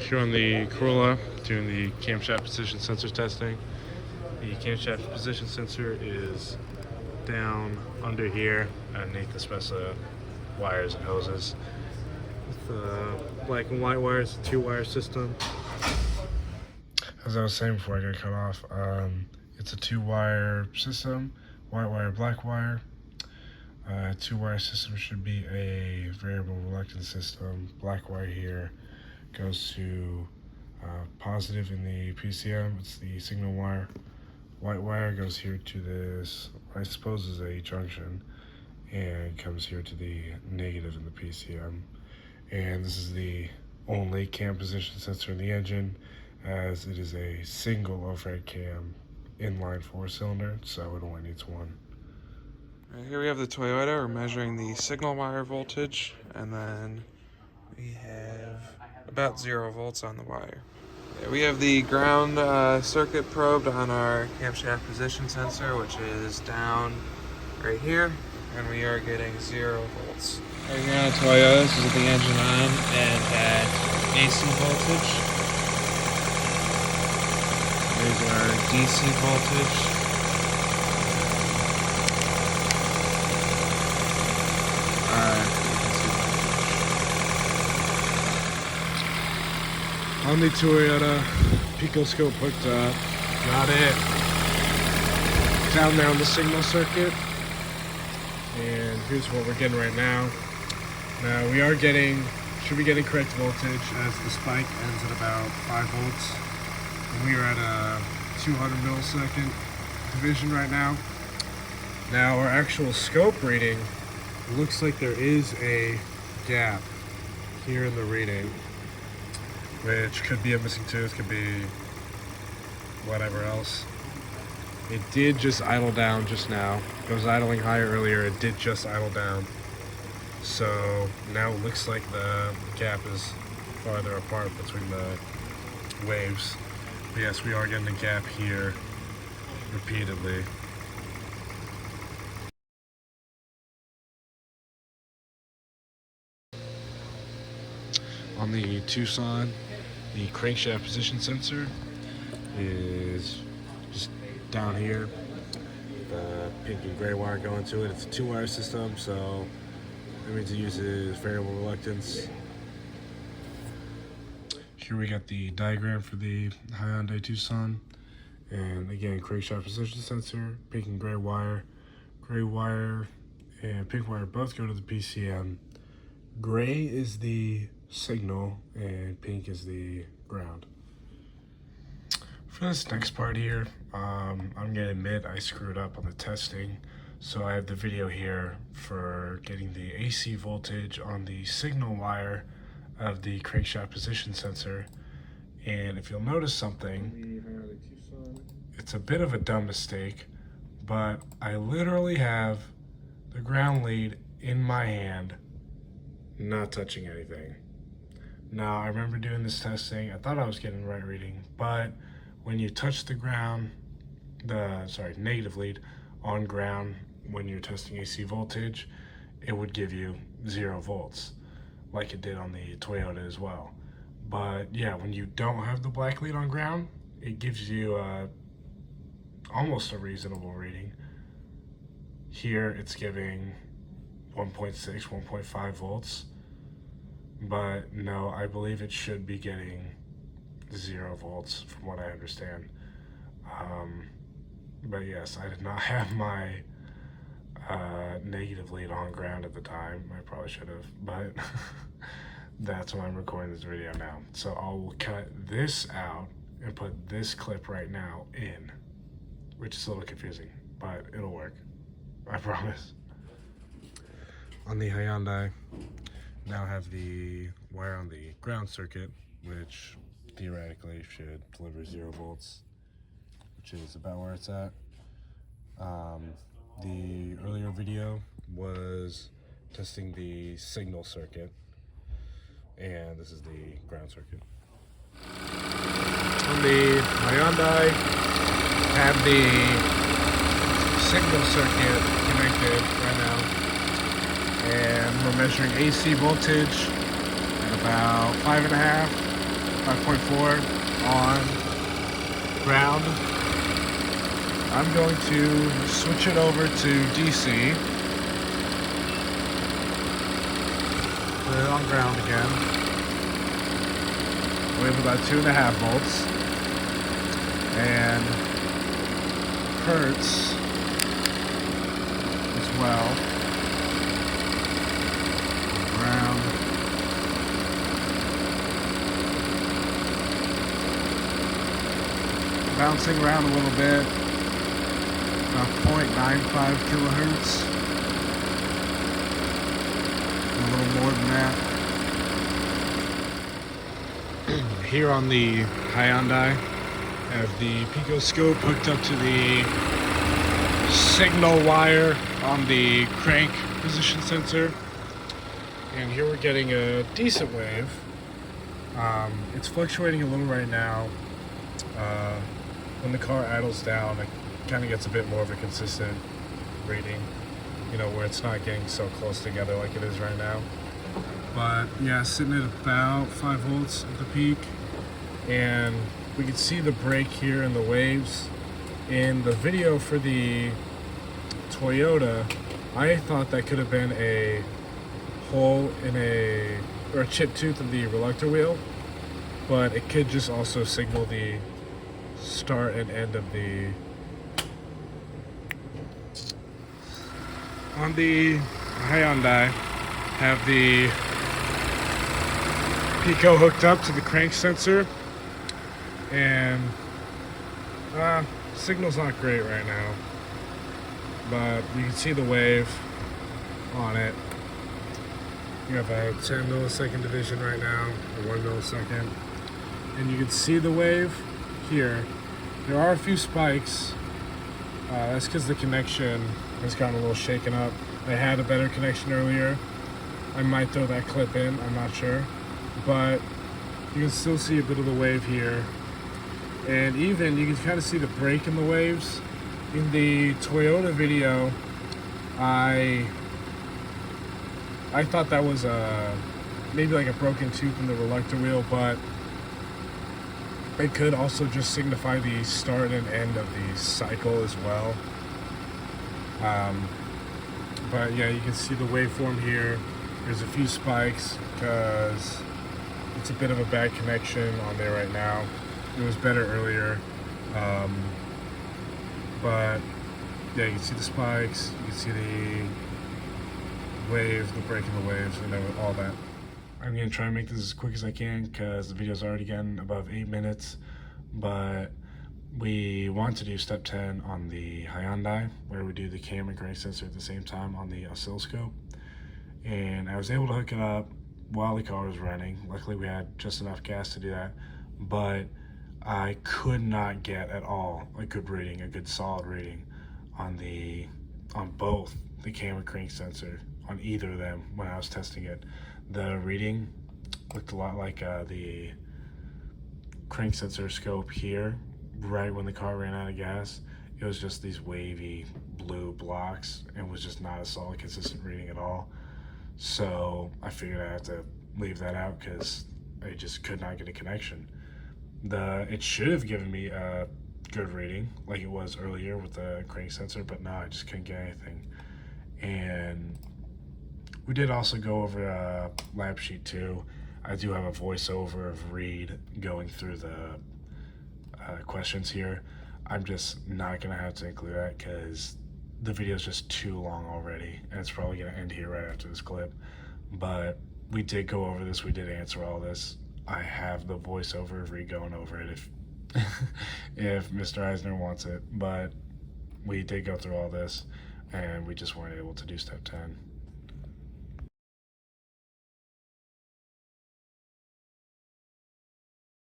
Here on the Corolla, doing the camshaft position sensor testing. The camshaft position sensor is down under here underneath the special wires and hoses. With black and white wires, 2-wire system. As I was saying before I got cut off, it's a 2-wire system, white wire, black wire. 2-wire system should be a variable reluctance system. Black wire here goes to positive in the PCM, it's the signal wire. White wire goes here to this, I suppose is a junction, and comes here to the negative in the PCM. And this is the only cam position sensor in the engine, as it is a single overhead cam inline 4-cylinder, so it only needs one. Right, here we have the Toyota. We're measuring the signal wire voltage, and then we have about 0 volts on the wire. Yeah, we have the ground circuit probed on our camshaft position sensor, which is down right here, and we are getting 0 volts. Right here on the Toyota, this is with the engine on and at AC voltage. Here's our DC voltage. On the Toyota, Pico scope hooked up, got it down there on the signal circuit, and here's what we're getting right now. Now we should be getting correct voltage, as the spike ends at about 5 volts, and we are at a 200 millisecond division right now. Now our actual scope reading looks like there is a gap here in the reading, which could be a missing tooth, could be whatever else. It did just idle down just now. It was idling higher earlier, it did just idle down. So now it looks like the gap is farther apart between the waves. But yes, we are getting a gap here repeatedly. On the Tucson, the crankshaft position sensor is just down here. The pink and gray wire going to it. It's a 2-wire system, so that means it uses variable reluctance. Here we got the diagram for the Hyundai Tucson. And again, crankshaft position sensor, pink and gray wire and pink wire both go to the PCM. Gray is the signal and pink is the ground. For this next part here, I'm gonna admit I screwed up on the testing, so I have the video here for getting the AC voltage on the signal wire of the crankshaft position sensor. And if you'll notice something, it's a bit of a dumb mistake, but I literally have the ground lead in my hand, not touching anything. Now, I remember doing this testing, I thought I was getting the right reading, but when you touch the ground, negative lead on ground when you're testing AC voltage, it would give you 0 volts, like it did on the Toyota as well. But yeah, when you don't have the black lead on ground, it gives you almost a reasonable reading. Here, it's giving 1.6, 1.5 volts. But no, I believe it should be getting 0 volts from what I understand. But yes, I did not have my negative lead on ground at the time. I probably should have, but that's why I'm recording this video now. So I will cut this out and put this clip right now in, which is a little confusing, but it'll work. I promise. On the Hyundai, now have the wire on the ground circuit, which theoretically should deliver 0 volts, which is about where it's at. The earlier video was testing the signal circuit, and this is the ground circuit. On the Hyundai, have the signal circuit connected right now, and we're measuring AC voltage at about 5.5, 5.4 on ground. I'm going to switch it over to DC. Put it on ground again. We have about 2.5 volts. And Hertz as well. Ground. Bouncing around a little bit. About 0.95 kilohertz. A little more than that. Here on the Hyundai, I have the picoscope hooked up to the signal wire on the crank position sensor. And here we're getting a decent wave. It's fluctuating a little right now. When the car idles down, it kind of gets a bit more of a consistent reading, you know, where it's not getting so close together like it is right now. But yeah, sitting at about 5 volts at the peak. And we can see the break here in the waves. In the video for the Toyota, I thought that could have been a hole in a chipped tooth of the reluctor wheel, but it could just also signal the start and end of the. On the Hyundai, have the Pico hooked up to the crank sensor, and signal's not great right now, but you can see the wave on it. You have a 10 millisecond division right now, or 1 millisecond, and you can see the wave here. There are a few spikes. That's because the connection has gotten a little shaken up. I had a better connection earlier. I might throw that clip in, I'm not sure. But you can still see a bit of the wave here. And even you can kind of see the break in the waves. In the Toyota video, I thought that was maybe like a broken tooth in the reluctor wheel, but it could also just signify the start and end of the cycle as well. But yeah, you can see the waveform here. There's a few spikes because it's a bit of a bad connection on there right now. It was better earlier. But yeah, you can see the spikes, you can see the wave, the break in the waves, and all that. I'm gonna try and make this as quick as I can because the video's already getting above 8 minutes, but we want to do step 10 on the Hyundai, where we do the cam and crank sensor at the same time on the oscilloscope. And I was able to hook it up while the car was running. Luckily we had just enough gas to do that, but I could not get at all a good reading, a good solid reading on both the cam and crank sensor, on either of them when I was testing it. The reading looked a lot like the crank sensor scope here, right when the car ran out of gas. It was just these wavy blue blocks and was just not a solid, consistent reading at all. So I figured I had to leave that out because I just could not get a connection. It should have given me a good reading like it was earlier with the crank sensor, but no, I just couldn't get anything. And we did also go over a lab sheet too. I do have a voiceover of Reed going through the questions here. I'm just not gonna have to include that because the video is just too long already, and it's probably gonna end here right after this clip. But we did go over this, we did answer all this. I have the voiceover of Reed going over it if if Mr. Eisner wants it, but we did go through all this and we just weren't able to do step 10.